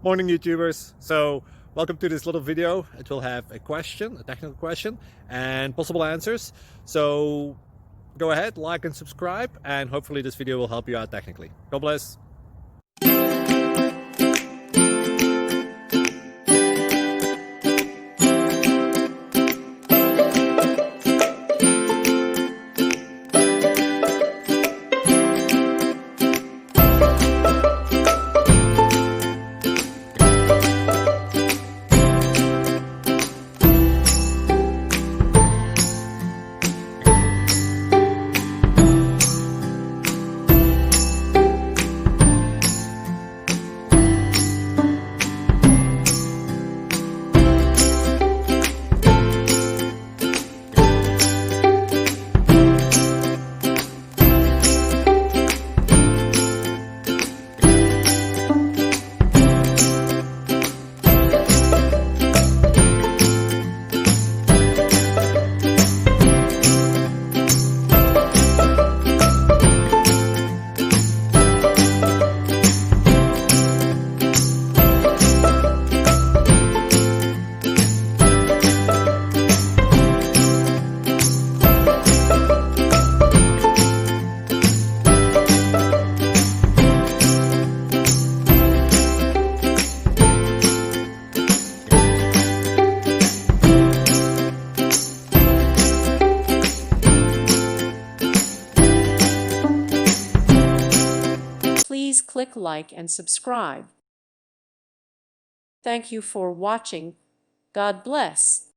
Morning YouTubers. So welcome to this little video. It will have a question, a technical question, and possible answers. So go ahead, like and subscribe, and hopefully this video will help you out technically. God bless. Please click like and subscribe. Thank you for watching. God bless.